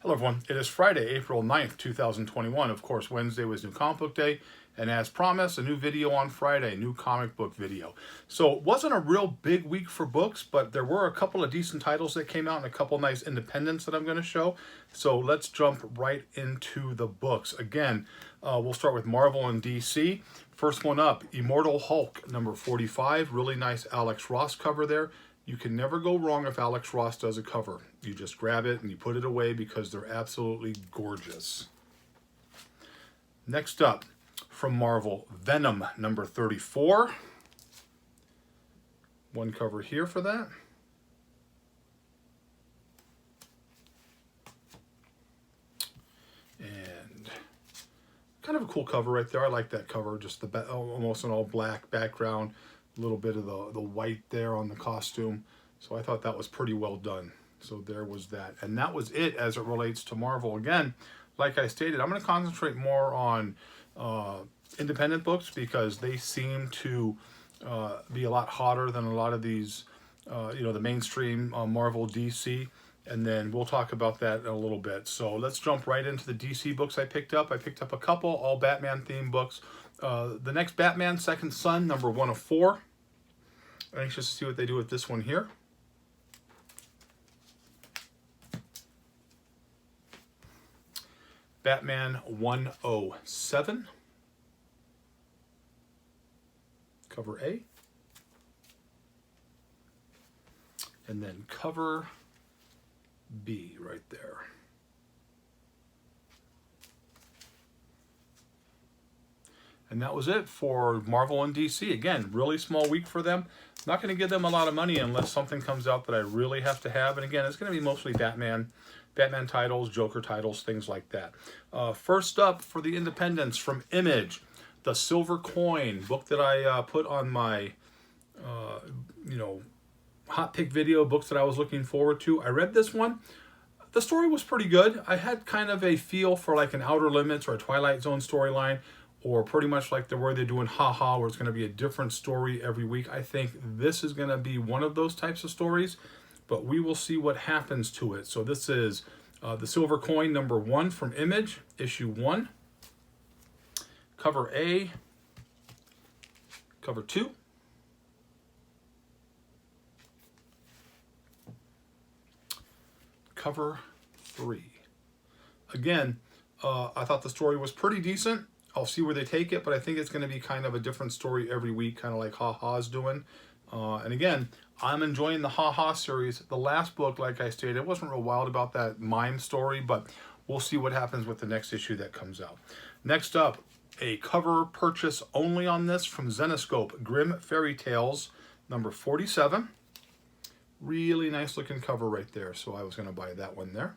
Hello everyone, it is Friday, April 9th, 2021. Of course, Wednesday was New Comic Book Day, and as promised, a new video on Friday, new comic book video. So it wasn't a real big week for books, but there were a couple of decent titles that came out and a couple of nice independents that I'm going to show. So let's jump right into the books. Again, we'll start with Marvel and DC. First one up, Immortal Hulk, number 45. Really nice Alex Ross cover there. You can never go wrong if Alex Ross does a cover. You just grab it and you put it away because they're absolutely gorgeous. Next up, from Marvel, Venom, number 34. One cover here for that. And kind of a cool cover right there. I like that cover, just the almost an all black background. A little bit of the white there on the costume. So I thought that was pretty well done. So there was that. And that was it as it relates to Marvel. Again, like I stated, I'm going to concentrate more on independent books because they seem to be a lot hotter than a lot of these, the mainstream Marvel, DC. And then we'll talk about that in a little bit. So let's jump right into the DC books I picked up. I picked up a couple, all Batman themed books. The next Batman, Second Son, number 1 of 4. I'm anxious to see what they do with this one here. Batman 107. Cover A. And then cover B right there. And that was it for Marvel and DC. Again, really small week for them. Not going to give them a lot of money unless something comes out that I really have to have. And again, it's going to be mostly Batman titles, Joker titles, things like that. First up for the independents from Image, The Silver Coin, book that I put on my, hot pick video, books that I was looking forward to. I read this one. The story was pretty good. I had kind of a feel for like an Outer Limits or a Twilight Zone storyline, or pretty much like the way they're doing Haha, where it's going to be a different story every week. I think this is going to be one of those types of stories, but we will see what happens to it. So this is The Silver Coin, number 1 from Image, issue 1. Cover A, cover 2. Cover 3. Again, I thought the story was pretty decent. I'll see where they take it, but I think it's going to be kind of a different story every week, kind of like Ha-Ha's doing. And again, I'm enjoying the Ha-Ha series. The last book, like I stated, I wasn't real wild about that mime story, but we'll see what happens with the next issue that comes out. Next up, a cover purchase only on this from Zenescope, Grimm Fairy Tales, number 47. Really nice looking cover right there, so I was going to buy that one there.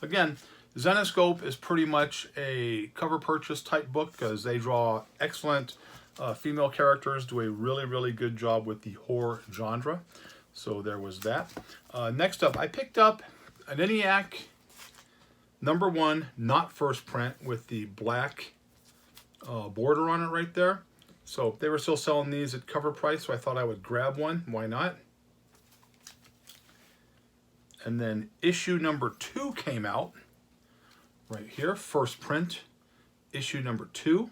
Again, Zenescope is pretty much a cover purchase type book because they draw excellent female characters, do a really, really good job with the horror genre. So there was that. Next up, I picked up an Eniac number 1, not first print, with the black border on it right there. So they were still selling these at cover price, so I thought I would grab one. Why not? And then issue number 2 came out. Right here, first print, issue number 2.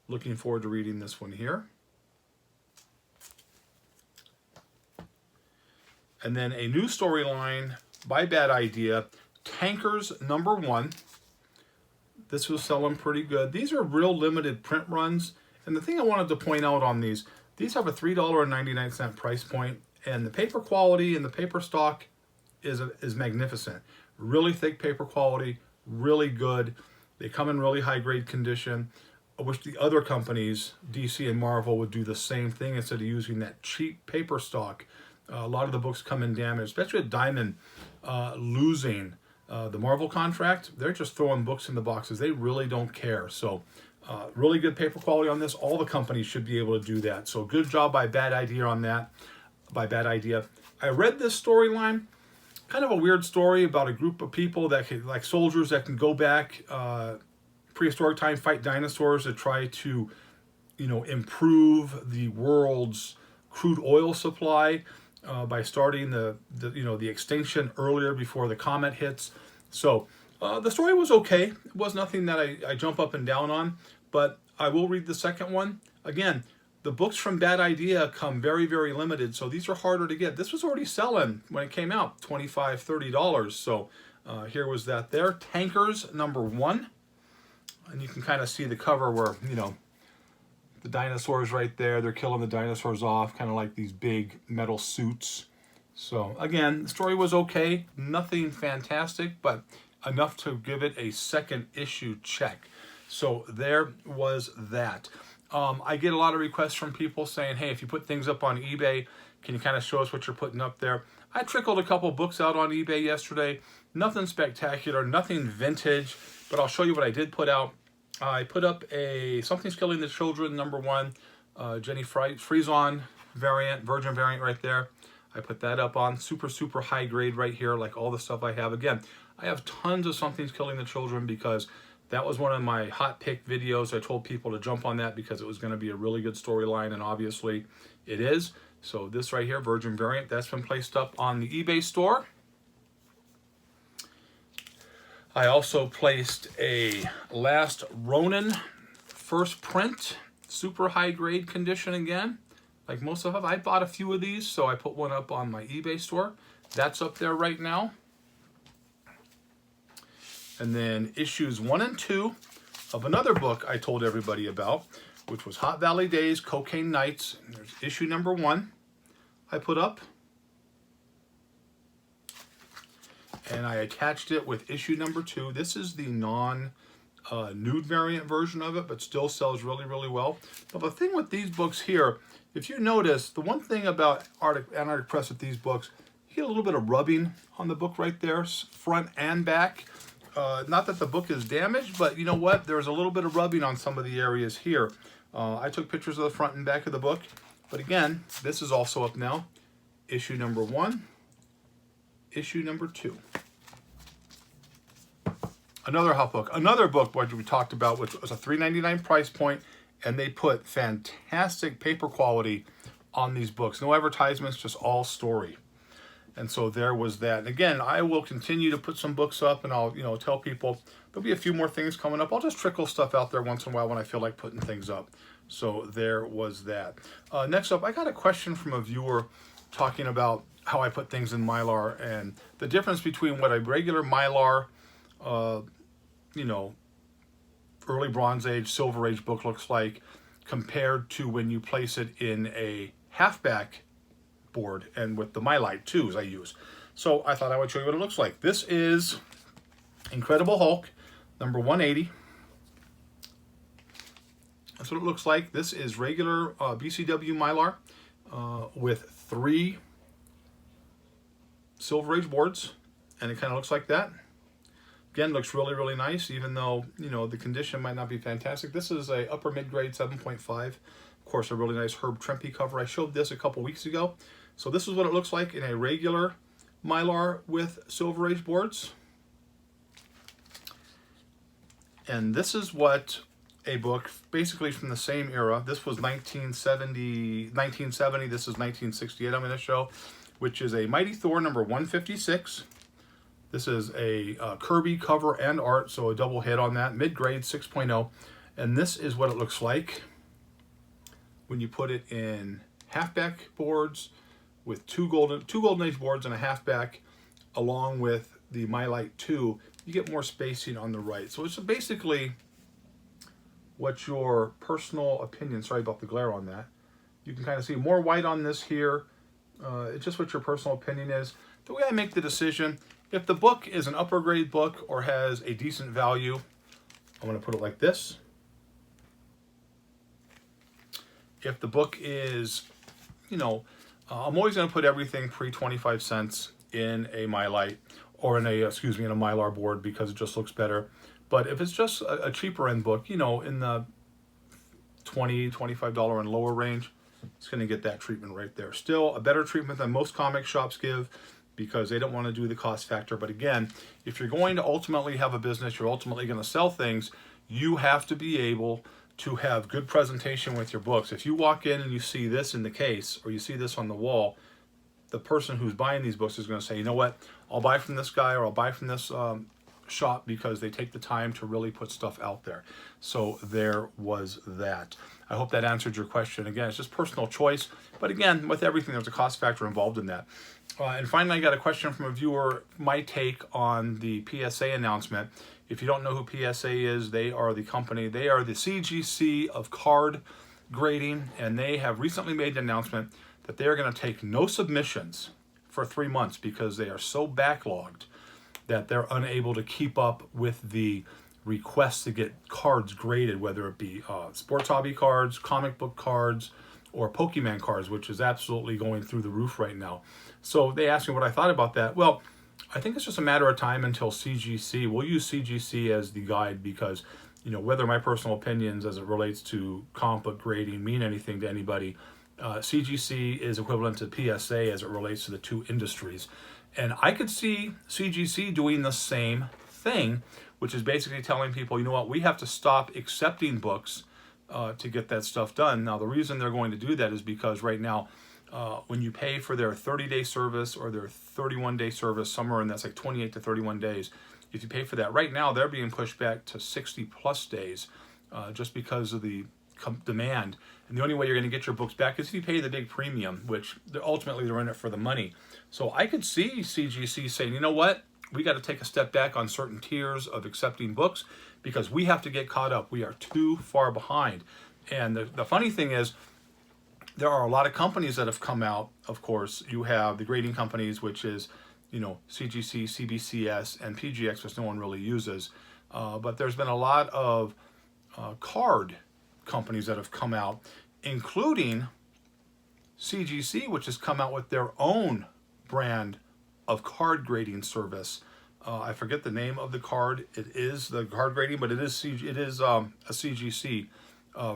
Looking forward to reading this one here. And then a new storyline by Bad Idea, Tankers number 1. This was selling pretty good. These are real limited print runs. And the thing I wanted to point out on these have a $3.99 price point, and the paper quality and the paper stock is magnificent. Really thick paper quality, really good. They come in really high grade condition. I wish the other companies, DC and Marvel, would do the same thing instead of using that cheap paper stock. A lot of the books come in damaged, especially with Diamond losing the Marvel contract. They're just throwing books in the boxes. They really don't care. So really good paper quality on this. All the companies should be able to do that. So good job by Bad Idea on that, by Bad Idea. I read this storyline. Kind of a weird story about a group of people that can, like soldiers that can go back prehistoric time, fight dinosaurs to try to, improve the world's crude oil supply. by starting the extinction earlier before the comet hits. So the story was okay. It was nothing that I jump up and down on, but I will read the second one. Again, the books from Bad Idea come very, very limited, so these are harder to get. This was already selling when it came out, $25, $30. So here was that there. Tankers #1. And you can kind of see the cover where, the dinosaurs right there. They're killing the dinosaurs off, kind of like these big metal suits. So again, the story was okay. Nothing fantastic, but enough to give it a second issue check. So there was that. I get a lot of requests from people saying, hey, if you put things up on eBay, can you kind of show us what you're putting up there? I trickled a couple books out on eBay yesterday. Nothing spectacular, nothing vintage, but I'll show you what I did put out. I put up a Something's Killing the Children #1, Jenny Frison variant, Virgin variant right there. I put that up on super, super high grade right here, like all the stuff I have. Again, I have tons of Something's Killing the Children because that was one of my hot pick videos. I told people to jump on that because it was going to be a really good storyline, and obviously it is. So this right here, Virgin variant, that's been placed up on the eBay store. I also placed a Last Ronin first print, super high grade condition again. Like most of them, I bought a few of these, so I put one up on my eBay store. That's up there right now. And then issues 1 and 2 of another book I told everybody about, which was Hot Valley Days, Cocaine Nights. And there's issue #1 I put up. And I attached it with issue #2. This is the non-nude variant version of it, but still sells really, really well. But the thing with these books here, if you notice, the one thing about Antarctic Press with these books, you get a little bit of rubbing on the book right there, front and back. Not that the book is damaged, but you know what? There's a little bit of rubbing on some of the areas here. I took pictures of the front and back of the book. But again, this is also up now. Issue #1, issue #2. Another hot book. Another book which we talked about, which was a $3.99 price point, and they put fantastic paper quality on these books. No advertisements, just all story. And so there was that. And again, I will continue to put some books up, and I'll tell people there'll be a few more things coming up. I'll just trickle stuff out there once in a while when I feel like putting things up. So there was that. Next up, I got a question from a viewer talking about how I put things in Mylar and the difference between what a regular Mylar, early Bronze Age, Silver Age book looks like compared to when you place it in a halfback board and with the Mylite 2s I use. So I thought I would show you what it looks like. This is Incredible Hulk, #180. That's what it looks like. This is regular BCW Mylar with 3 Silver Age boards, and it kind of looks like that. Again, looks really, really nice, even though, the condition might not be fantastic. This is a upper mid-grade 7.5. Of course, a really nice Herb Trimpe cover. I showed this a couple weeks ago. So this is what it looks like in a regular Mylar with Silver Age boards. And this is what a book, basically from the same era. This was 1970. This is 1968 I'm going to show, which is a Mighty Thor #156. This is a Kirby cover and art, so a double hit on that. Mid-grade 6.0. And this is what it looks like when you put it in halfback boards with two golden age boards and a halfback, along with the Mylite 2. You get more spacing on the right. So it's basically what your personal opinion, sorry about the glare on that. You can kind of see more white on this here. It's just what your personal opinion is. The way I make the decision, if the book is an upper grade book or has a decent value, I'm going to put it like this. If the book is, I'm always going to put everything pre 25 cents in a Mylite or in a Mylar board because it just looks better. But if it's just a cheaper end book, in the $20, $25 and lower range, it's going to get that treatment right there. Still a better treatment than most comic shops give because they don't want to do the cost factor. But again, if you're going to ultimately have a business, you're ultimately going to sell things, you have to be able to have good presentation with your books. If you walk in and you see this in the case or you see this on the wall, the person who's buying these books is going to say, you know what, I'll buy from this guy or I'll buy from this shop because they take the time to really put stuff out there. So there was that. I hope that answered your question. Again, it's just personal choice, but again, with everything, there's a cost factor involved in that. And finally, I got a question from a viewer, my take on the PSA announcement. If you don't know who PSA is, they are the company, they are the CGC of card grading, and they have recently made an announcement that they are going to take no submissions for 3 months because they are so backlogged that they're unable to keep up with the requests to get cards graded, whether it be sports hobby cards, comic book cards, or Pokemon cards, which is absolutely going through the roof right now. So they asked me what I thought about that. Well, I think it's just a matter of time until CGC, we'll use CGC as the guide because, you know, whether my personal opinions as it relates to comic book grading mean anything to anybody, CGC is equivalent to PSA as it relates to the two industries. And I could see CGC doing the same thing, which is basically telling people, you know what, we have to stop accepting books to get that stuff done. Now, the reason they're going to do that is because right now, when you pay for their 30-day service or their 31-day service, somewhere in that's like 28 to 31 days, if you pay for that, right now they're being pushed back to 60+ days just because of the demand. And the only way you're going to get your books back is if you pay the big premium, which ultimately they're in it for the money. So I could see CGC saying, you know what, we got to take a step back on certain tiers of accepting books because we have to get caught up. We are too far behind. And the funny thing is, there are a lot of companies that have come out. Of course, you have the grading companies, which is, you know, CGC, CBCS, and PGX, which no one really uses. But there's been a lot of card companies that have come out, including CGC, which has come out with their own brand of card grading service. I forget the name of the card. It is the card grading, but it is a CGC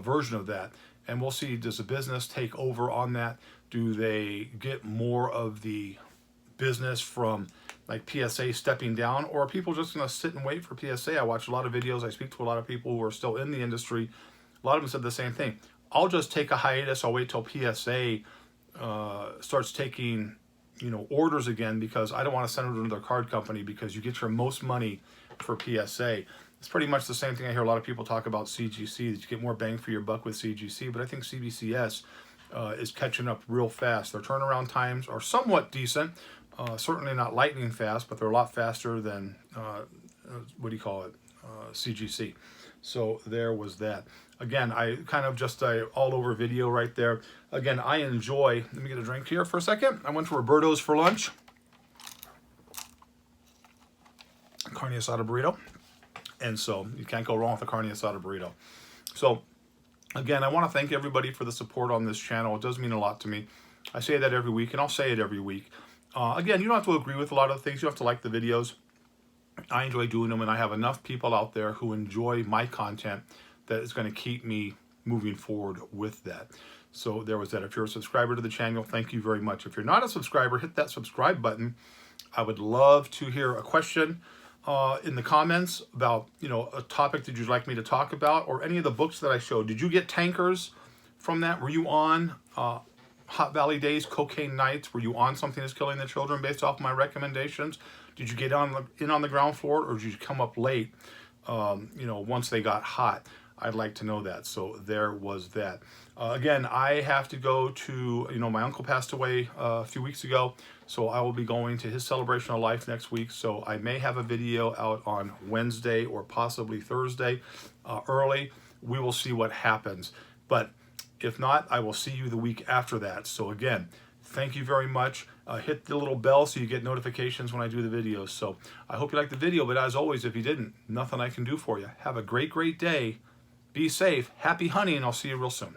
version of that. And we'll see, does the business take over on that? Do they get more of the business from like PSA stepping down? Or are people just going to sit and wait for PSA? I watch a lot of videos. I speak to a lot of people who are still in the industry. A lot of them said the same thing. I'll just take a hiatus. I'll wait till PSA starts taking, you know, orders again because I don't want to send it to another card company because you get your most money for PSA. It's pretty much the same thing I hear a lot of people talk about CGC, that you get more bang for your buck with CGC, but I think CBCS is catching up real fast. Their turnaround times are somewhat decent, certainly not lightning fast, but they're a lot faster than, CGC. So there was that. Again, I kind of just a all-over video right there. Again, I enjoy, let me get a drink here for a second. I went to Roberto's for lunch. Carne asada burrito. And so you can't go wrong with a carne asada burrito. So again, I want to thank everybody for the support on this channel. It does mean a lot to me. I say that every week, and I'll say it every week. Again, you don't have to agree with a lot of things. You have to like the videos. I enjoy doing them, and I have enough people out there who enjoy my content that is going to keep me moving forward with that. So there was that. If you're a subscriber to the channel, thank you very much. If you're not a subscriber, hit that subscribe button. I would love to hear a question in the comments about, you know, a topic that you'd like me to talk about, or any of the books that I showed. Did you get Tankers from that? Were you on Hot Valley Days, Cocaine Nights? Were you on Something That's Killing the Children based off my recommendations? Did you get in on the ground floor, or did you come up late, you know, once they got hot? I'd like to know that. So there was that. Again, I have to go to, you know, my uncle passed away a few weeks ago, so I will be going to his celebration of life next week. So I may have a video out on Wednesday or possibly Thursday early. We will see what happens. But if not, I will see you the week after that. So again, thank you very much. Hit the little bell so you get notifications when I do the videos. So I hope you liked the video, but as always, if you didn't, nothing I can do for you. Have a great, great day. Be safe. Happy hunting, and I'll see you real soon.